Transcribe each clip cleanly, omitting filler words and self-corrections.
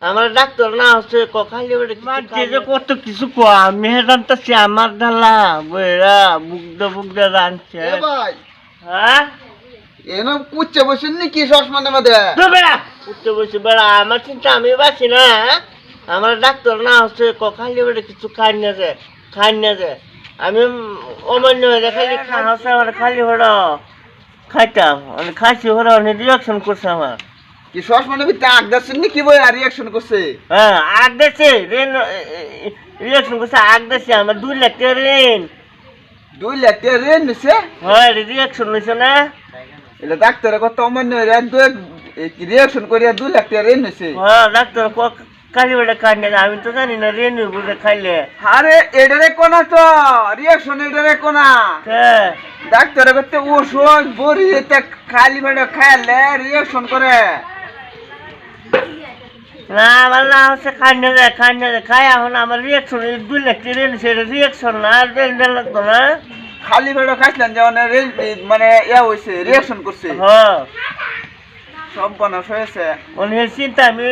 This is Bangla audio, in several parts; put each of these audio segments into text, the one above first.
আমার ডাক্তার না হচ্ছে খালি মানছে যে কত কিছু কোয়া মেহেরান তো সে আমার ঢালা বইরা বুগদা রানছে ভাই হ্যাঁ এনো কুচ্ছে বসেন নাকি সসমানের মধ্যে তো বেড়া উঠতে বসে বেড়া আমার চিন্তা আমি বাঁচি না আমার ডাক্তার না হচ্ছে খালি বেড়ে কিছু খাই না যে আমি অমান্য হয়ে খালি খালি হলো খাইতাম খাইছি হলো রিয়াকশন করছে আমার কি সসমানের ভিতরে আগ যাচ্ছেন নাকি বই আর রিয়াকশন করছে হ্যাঁ আগ দেছে রিয়াকশন করছে আগ দেছে আমার 2 লাখ টাকা ঋণ 2 লাখ টাকা ঋণ নিছে হ্যাঁ রিয়াকশন হয়েছে না এটা ডাক্তারের কথা অমান্য হয়ে রিয়াকশন করিয়া 2 লাখ টাকা ঋণ নিছে হ্যাঁ ডাক্তার কালি বেড়ে খাই না আমি তো জানি না ঋণ বুঝে খাইলে আরে এটারে কোনা তো রিয়াকশন এটারে কোনা হ্যাঁ ডাক্তারের করতে ওষুধ বড়ি এতে খালি বেড়ে খাইলে রিয়াকশন করে না আমার না হচ্ছে খাই না খাই এখন আমার রিয়াকশন 2 লাখ টাকা ঋণ সেটা রিয়াকশন না ঋণ লাগতো না খালি বেড়ে খাইছিলেন যে মানে ইয়া হয়েছে রিয়াকশন করছে হ্যাঁ সব বনাস হয়েছে অনেক চিন্তা আমি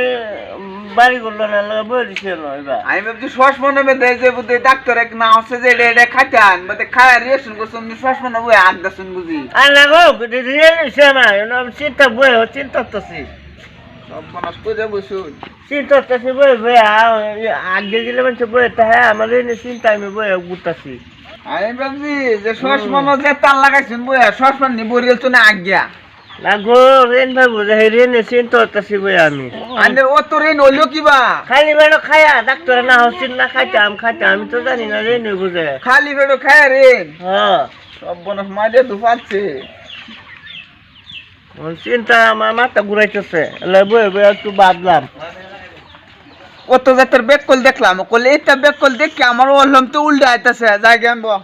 বাড়ি করলো না বলেছিল এবার আমি ভাবছি সসমনে বেঁধে যে বুঝি ডাক্তার এক না হচ্ছে যে এটা খাইতেন বোধ খায় রিয়াকশন করছে সসমনে বই আগ দাসুন বুঝি আর না গো রিয়েলিছে আমার চিন্তা বই চিন্তা করতেছি সব বনাস করে বসুন চিন্তা করতেছি বই আগে গেলে মানুষ বই হ্যাঁ আমার চিন্তা আমি বই ঘুরতেছি আমি ভাবছি যে সসমনে যে তার লাগাইছেন বই সসমান নি বরিয়েছ না আজ্ঞা না গো রেন ভাবু রেনে চিন্তা করতেছি বই আমি আরে ও তো রেন হইলো কিবা খালি বেড়ো খায়া ডাক্তার না হচ্ছিল না খাইতাম আমি তো জানি না রেনে বুঝে খালি বেড়ো খায় রেন হ্যাঁ সব বনাস মাঝে দুপাচ্ছে চিন্তা আমার মাথা ঘুরাইতেছে বই একটু বাদলাম কত জাতের বেকল দেখলাম কলে এটা বেকল দেখে আমার ওলম তো উল্টা আইতাছে জায়গা আনবো